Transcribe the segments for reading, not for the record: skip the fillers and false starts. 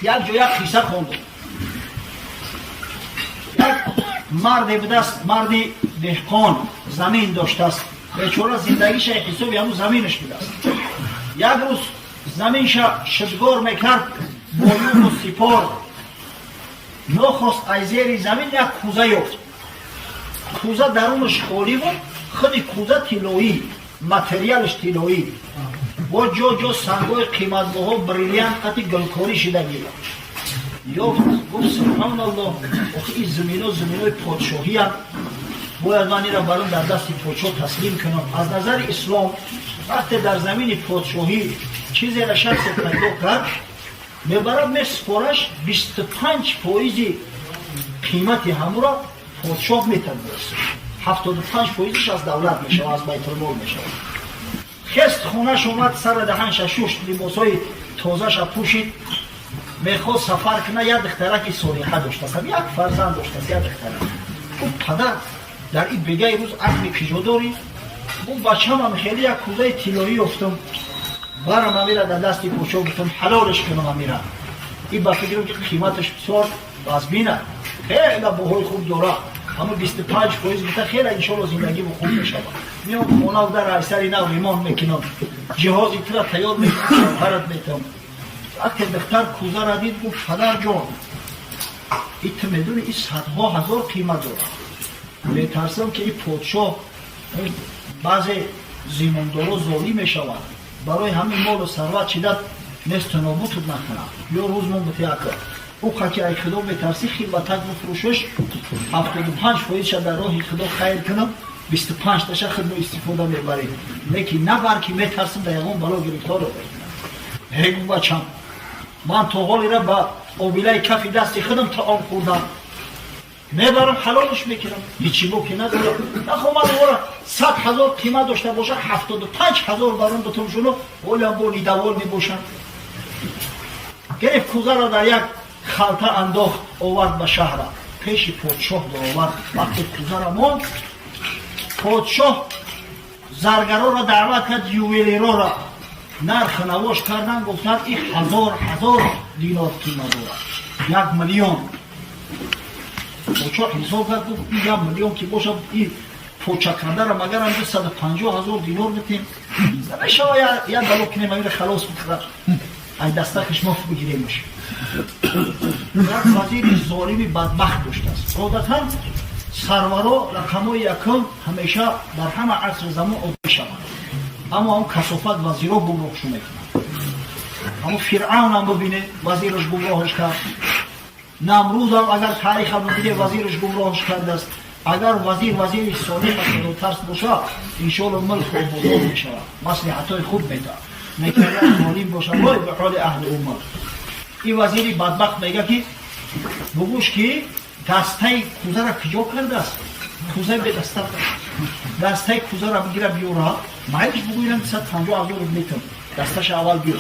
یک جا یک قصه خوندم. یک مردی بوده است، مردی دهقان زمین داشته است، بیچاره زندگیش حسابی همون زمینش بوده است. یک روز زمینش شدگار میکرد با یون و سپار، نخواست از زیر زمین یک کوزه یافت. کوزه درونش خالی بود، خود کوزه طلایی، متریالش طلایی، با جا جا سنگای قیمتبها بریلیانت قطع گلکاری شدگی یافت. گفت سبحان الله، آخه این زمین ها زمین های پادشاهی هم، باید من این را برام در دست پادشاه تسلیم کنم. از نظر اسلام وقتی در زمین پادشاهی چیزی را شخص پیدا کرد، میبرد میسپارش 25% قیمت همو را پادشاه میتونه برسه، 75%ش از دولت میشه، از بیت المال میشه. خست خونش اومد، سر دهنش شوشت، لباسای تازهش پوشید، میخواست سفر کنه. یک دخترک صالحه داشته است، یک فرزند داشته است، یک دخترک. گفت پدر در این بگه روز عقل کجا داری؟ گفت بچه‌م هم خیلی یک کوزه طلایی افتم، برم امیره در دستی پوچه گفتم حلالش کنم امیره. این با فکرم که قیمتش بسیار بازبینه، خیلی بهای خوب داره، اما 25% بوده، خیلی انشالله زندگی با خوب میشه. میام خونه و در ایسری نو ریمان میکنم، جهازی تو تیار میکنم، شوهرت میتونم. وقتی دختر کوزه را دید گفت پدر جان، این تو میدونی این صدها هزار قیمت داره، میترسم که این پادشاه بعضی زمیندارا ظالم میشوند، برای همین مال و ثروت چیدت نیست نابود نکنم. یا روز من بتیاکر او که ای خدا میترسی خیلبتک بفروشش، 75% در راه خدا خیر کنم، 25 تاش خود استفاده میبرید. لیکن نه برکی میترسم در یگان بلا گرفتار رو بگیرم. هیگو بچم من تا حالی را با آبیله کفی دستی خودم تا آن خوردم، میبرم حلالش میکنم، هیچی باکی ندارم. نخواه من اورا 100,000 قیمت داشته باشه، 75,000 برام بتون شنو ولی هم بولی دوال میباشم. گرفت کوزه را در یک خلطه انداخت، آورد به شهر، پیش پادشاه در آورد. وقتی کوزه را ماند، پادشاه زرگرا را دعوت کرد، یوویلیرا را نرخ نواش کردن، گفتن این 1000 دینار قیمت داره، 1,000,000. پادشاه حساب کرد، گفت این 1,000,000 که باشه، این پوچه کرده را مگر هم 150,000 دینار بتیم نمیشه یا بلو کنیم این خلاص بکرد، این دستکش مفت بگیریمش. یک وزیر ظالمی بدبخت داشته است. عادتا سرورا رقمای یکم همیشه در همه عصر زمان عادی شوند، اما هم کثافت وزیرا گمراهشون میکنند. اما فرعون هم ببینه وزیرش گمراهش کرد، نمرود هم اگر تاریخ هم ببینه وزیرش گمراهش کرده است. اگر وزیر صالح و ترس باشه، انشاءالله ملک و بزرگ میشه، مصلحتای خوب میده. میکنه ظالم باشه وای به حال اهل امت. این وزیری بدبخت میگه که بگوش که دسته کوزه را کجا کرده است؟ کوزه به دسته دسته کوزه را بگیره بیاره، مایلش بگویرم 150,000 میتونم دستش اول بیار.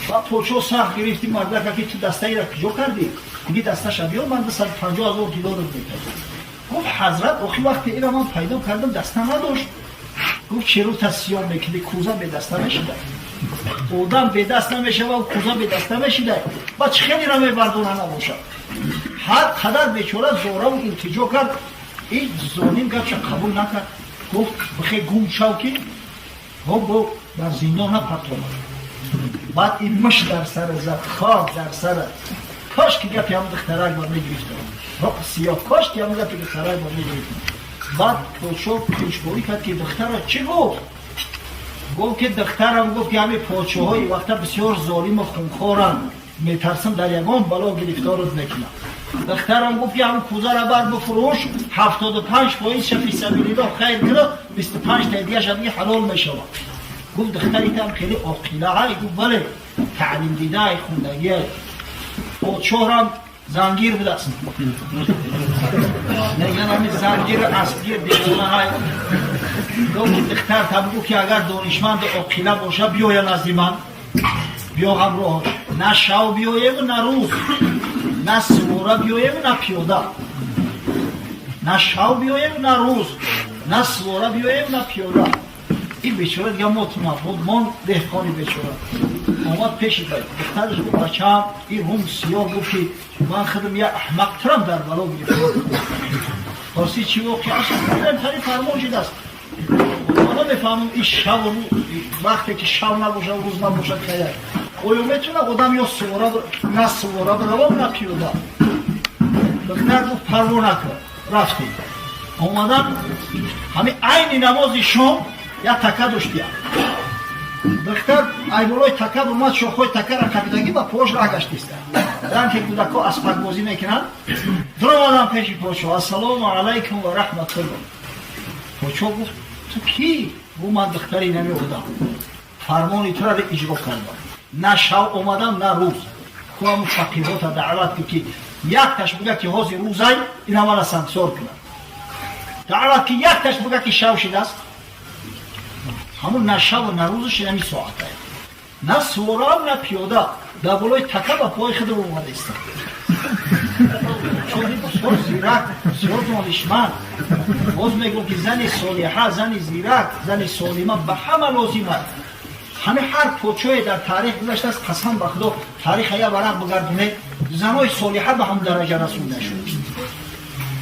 و پادشاه سخت گرفتی مرده که تو دسته را کجا کردی؟ میگه دستش بیار، من 150,000 دینار میتونم. گفت حضرت آخی وقتی این را من پیدا کردم دسته نداشت. گفت چرا تصیام میکنی؟ کوزه به دسته نشده، آدم به دست نمیشه و کوزه به دست نمیشه، بچه خیلی را میبردونه نباشه. هر قدر بیچاره زوره و التجا کرد، این ظالم گفت قبول نکرد. گفت بخی گم شو که گفت در زندان نپرتونه. بعد این مش در سر زد، خاک در سر، کاش که گفت هم دخترک با میگرفتم، رق سیاه، کاش که هم گفت دخترک با میگرفتم. بعد پادشاه پیشبری کرد که دخترک چی گفت؟ گفت که دخترم گفت که همه پادشاه های وقتا بسیار ظالم و خونخوارن، میترسم در یگان بلا گرفتارت نکنم. دخترم گفت که هم کوزه را بر بفروش، 75% فی سبیل الله خیر کنه، 25 تا دیگه شدی حلال میشه. گفت دختری هم خیلی عاقله های، گفت بله تعلیم دیده های خوندگی های. پادشاه هم زنگیر بوده است، نگه همین زنگیر اصلی دیگونه های. گفت دختر تبگو که اگر دانشمند عاقله باشه بیاید نزد من، بیا همراه، نه شو بیایم نه روز، نه سواره بیایم نه پیاده، نه شو بیایم نه روز، نه سواره بیایم نه پیاده. این بیچاره دیگه مطمئن بود، من دهقانی بیچاره آمد پیش باید دخترش گفت بچه‌ام این روم سیاه گفت که من خودم یک احمق‌ترم در بلا گرفتم. پرسید چی گفت که اصلا تری فرمان شده است. حالا بفهمم این شب و وقتی که شب نباشه و روز نباشه که اویا میتونه آدم یا سواره نه سواره بروام نه پیاده. دختر گفت پروا نکن. رفتیم آمدم همین عین نماز شام یا تکه داشتیم. دختر ایبولای تکه اومد شوخوی تکه را کپیدگی و پاش را گشتیست. زن که کودکا اسپک بازی میکنن در آمدم پیش پاچو السلام علیکم و رحمت الله. پاچو گفت تو کی؟ گفت من دختری نمی بودم فرمانی تو را اجرا کردم نه شب اومدم نه روز. خواهم فقیهات دعوت که یک تش بگه که حاضر روزای این عمل سنگسار کنن. دعوت که یک تش بگه که شب شده است همون نه شب و نه روزش نمی ساعته نه سوارم نه پیاده در بلای تکه و پای خود رو اومده است. چون این بسیار زیرک بسیار دانشمند باز میگم که زن صالحه زن زیرک زن سالمه به همه لازمه. همه هر پوچوی در تاریخ گذشته است قسم به خدا تاریخ یا ورق بگردونه زنای صالحه به هم درجه رسونده شد.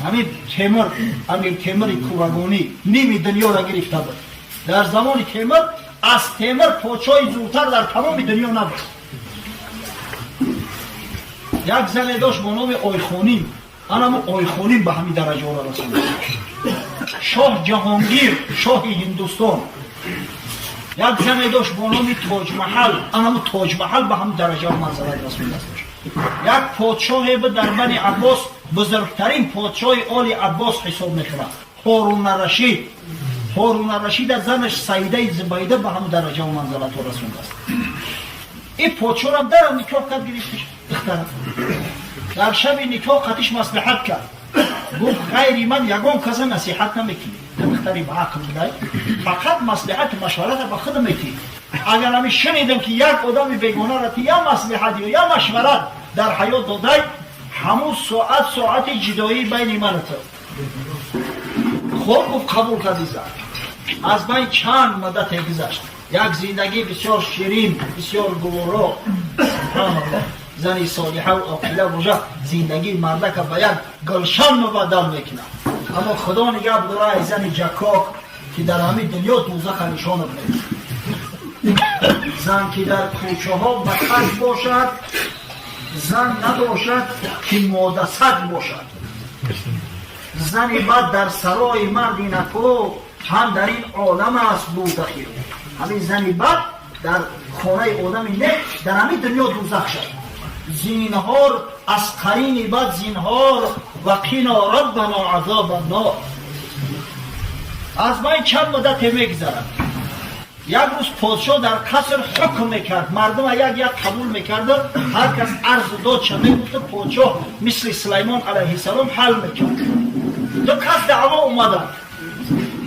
همین تیمور امیر تیمور کورگانی نیمی دنیا را گرفته بود. در زمان تیمور از تیمور پوچوی زودتر در تمام دنیا نبود. یک زن داشت با نام آیخونین آنم آیخونین به همین درجه را رسونده. شاه جهانگیر شاه هندوستان یک زن داشت با نام تاج محل آنم تاج محل به همین درجه و منزلت رسونده است. یک پادشاه بود در بنی عباس بزرگترین پادشاه آل عباس حساب میکنه هارون الرشید. هارون الرشید از زنش سیده زبیده به همین درجه و منزلت رسونده است. این پادشاه را در نکاح کرد گرفتش دختر. در شب نکاح قطعش مصلحت کرد گفت غیر من یگان کس نصیحت نمیکنی دختری به عقل بدهی فقط مصلحت مشورت به خود میکنی. اگر همی شنیدم که یک آدم بیگانه را یا مصلحت یا مشورت در حیات داده همون ساعت جدایی بین من و تو. خب گفت قبول کردی زن. از بین چند مدت گذشت یک زندگی بسیار شیرین بسیار گوارا زنی صالحه و عاقله باشه زندگی مرده که به یک گلشن مبدل میکنه. اما خدا نگه بداره ای زن جکاک که در همین دنیا دوزخ نشانه بده. زن که در کوچه ها بخش باشد زن نداشد که ماده سگ باشد. زن بد در سرای مردی نکو هم در این عالم است بوده خیر. همین زن بد در خانه آدم نه در همین دنیا دوزخ شد. زینهار از قرین بد زینهار و قینا ربنا عذاب النار. از من چند مدت میگذرد یک روز پادشاه در قصر حکم میکرد مردم یک قبول میکرد هر کس عرض داد چه میگفت پادشاه مثل سلیمان علیه السلام حل میکرد. دو کس دعوا اومدن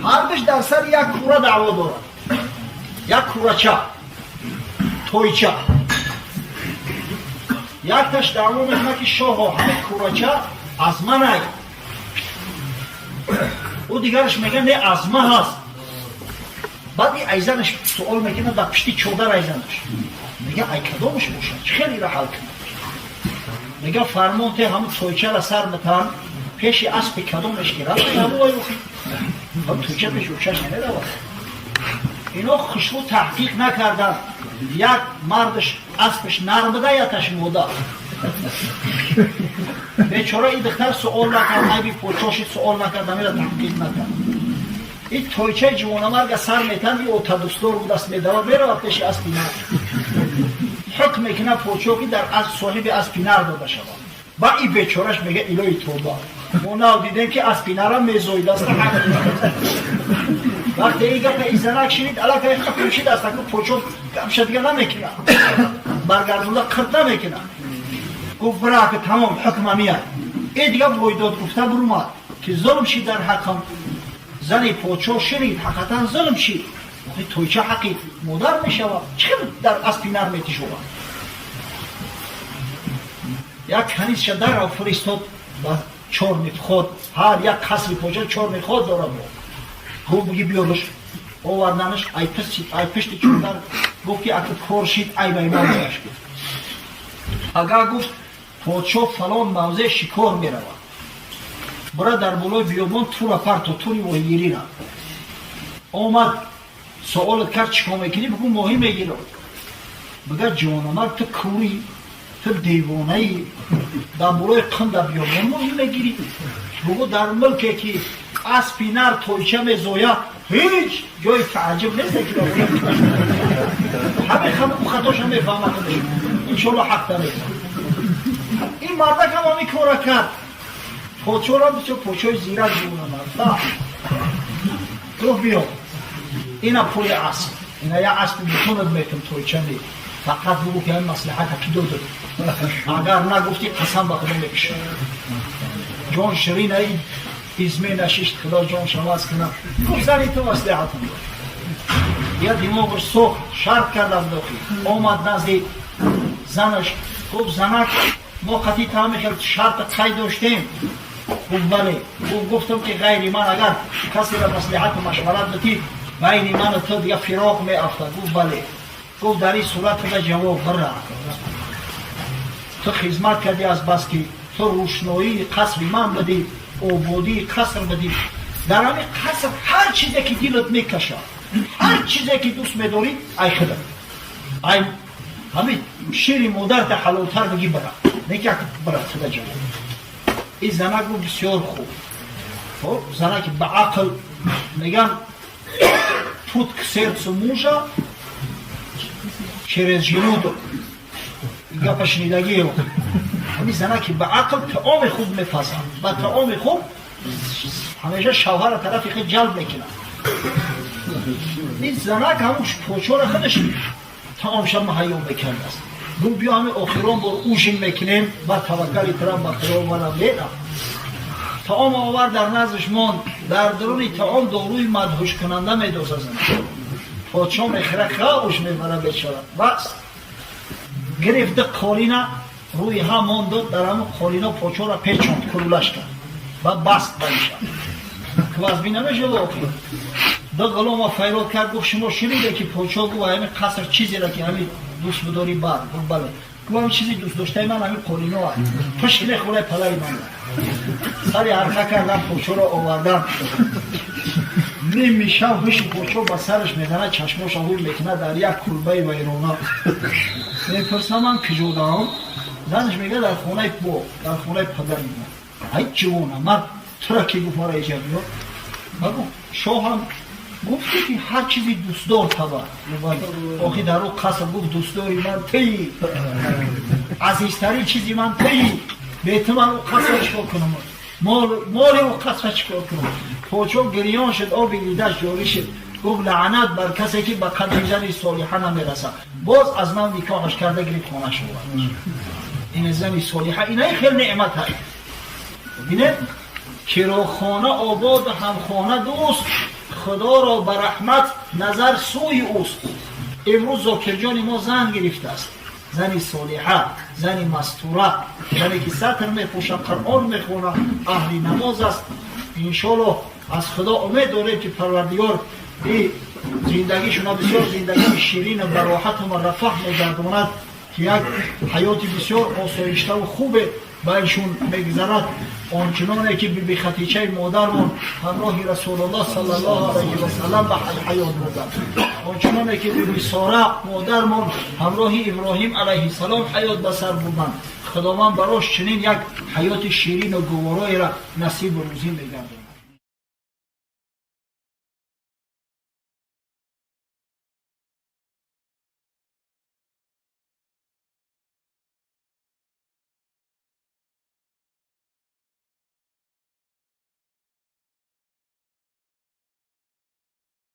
هر دوش در سر یک کوره دعوا دارد یک کورچه تویچه. یک تش دعوا میکنه که شاه همه کورچه از من ای او دیگرش میگه نه از من هست. بعد این ایزنش سوال میکنه در پشتی چودر ایزنش میگه ای کدامش باشه خیلی را حل کنه. میگه فرمون ته همون تویچه را سر بتن پیش اسب کدامش که رفت نبوی بخی هم تویچه پیش روشش نمیرود. اینا خشبو تحقیق نکردن یک مردش اسبش نرم بده یا تشموده بیچاره این دختر سوال نکرد ای بی پوچاشی سوال نکرد همیره تحقیق نکرد. این تویچه جوانمرگ سر میتن بی اوتا دستور بود است میدوه میره پیش اسبی نر حکم میکنه پوچاکی در از صاحب اسبی نر داده شود. با این بیچارش میگه الهی توبه ما نو دیدیم که اسبی نر هم میزوید است وقتی این گفت این زنک شنید علاقه حکم شید است که پوچاک گمشه دیگه نمیکنه برگردونده قرد نمیکنه. گفت برای که تمام حکم همیه این دیگه بویداد گفته برومد که ظلم شید در حکم زنی پوچو شنید حقیقتا ظلم شید تویچه حقی مادر میشود چه در اسبی نر میتی شود. یک کنیز شدر را فرستاد و چور میت خود هر یک قصری پوچه چور میت خود داره بود. گفت بگی بیارش آوردنش ای پشت چوندر گفت که اگه کورشید ای بیمان برش گفت اگر گفت پادشاه فلان موضع شکار می رود برای در بالای بیابان تو را پرت و توری وحیری را آمد سوالت کرد چیکار میکنی بگو ماهی میگیرم بگه جوانمرد تو کوری تو دیوانه ای در بالای قند بیابان ماهی میگیری بگو در ملکی که اسبی نر تویچه میزویا هیچ جای تعجب نیست که همه خطاش هم میفهمه خودش انشالله حق داره این مرده که ما میکوره کرد پاچو را بسیار پاچوی زیرک جوانمرد تو بیا اینا پول اسب اینا یا اسب میتوند میتون تویچه می فقط بگو که این مصلحت کی دو اگر نگفتی قسم به خدا میکشم جان شیرین این ایزمه نشیشت خدا جان شما از کنم گفت زنی تو مصلحت هم یا دیماغش سخت شرط کرد از داخل آمد نزدی زنش گفت زنک ما قطعی تمامی خیلی شرط قید داشتیم گفت بله گفتم که غیر من اگر کسی را مصلحت و مشورت بتید بین من و تو دیگه فراق می افتاد گفت بله گفت در این صورت خدا جواب بره تو خدمت کردی از بس که تو روشنایی قصر من بدی آبادی قصر بدی در همین قصر هر چیزی که دلت میکشه هر چیزی که دوست میداری ای خدا ای همین شیر مادرت حلالتر بگی بره نگه بره خدا جواب این زنک رو بسیار خوب زنک به عقل میگن put k sercu muža через жену я пошнидagi его они знаки بعقل تعام خوب میپسند و تعام خوب همیشه شوهر طرفی خیلی جلب میکنه این زنک هموش پوچور خودش تعام شب مهیا میکنه است گو بیا همه آخران بار اوشین میکنیم و توکلی ترم بخیرا و نمیدم تعام آور در نزدش ماند در درون تعام داروی مدهوش کننده میدوزه زنک پادشاه میخوره خوش میبره بیچاره بس گرفته قالینه روی هم ماند در همون قالینه پادشاه را پیچاند کلولش کرد و بست بایشه که از بین نمیشه واقعی دو غلام فیراد کرد گفت شما شنیده که پادشاه گفت همین قصر چیزی را که همین دوست بداری بر گفت بله گفت همین چیزی دوست داشته من همین قالینه ها پشت خوره پلای من سری حرکه کردم پادشاه را آوردم نمیشه وش پادشاه با سرش میزنه چشماش هول میکنه در یک کلبه ویرانه میپرسم من کجا دارم زنش میگه در خونه با در خونه پدر میگه ای جوانه مرد تو را که گفت را ایجا بیاد بگو شاه هم گفتی که هر چیزی دوستدار تبا آخی در رو قصر گفت دوستداری من تی عزیزترین چیزی من تی بیت من رو قصر چکار کنم مالی رو قصر چکار کنم پاچو گریان شد آبی لیدش جاری شد گفت لعنت بر کسی که به قدر زن صالحه نمیرسه باز از من نکاحش کرده گریب خانه شد این زن صالحه اینه خیلی نعمت هست ببینید کرا خانه آباد هم خانه دوست خدا را به رحمت نظر سوی اوست امروز زاکرجان ما زن گرفته است زنی صالحه زنی مستوره زنی که سطر میپوشه قرآن میخونه اهل نماز است انشالله از خدا امید داریم که پروردگار این زندگیشون بسیار زندگی شیرین و براحت و رفاه میگرداند که یک حیات بسیار آسایشته و خوبه بایشون میگذرد آنچنانه که بی خدیجه مادرمون همراه رسول الله صلی الله علیه و سلم به حیات بودند آنچنانه که بی ساره مادرمون همراه ابراهیم علیه السلام حیات بسر بودند خداوند براش چنین یک حیات شیرین و گوارایی را نصیب و روزی میگرداند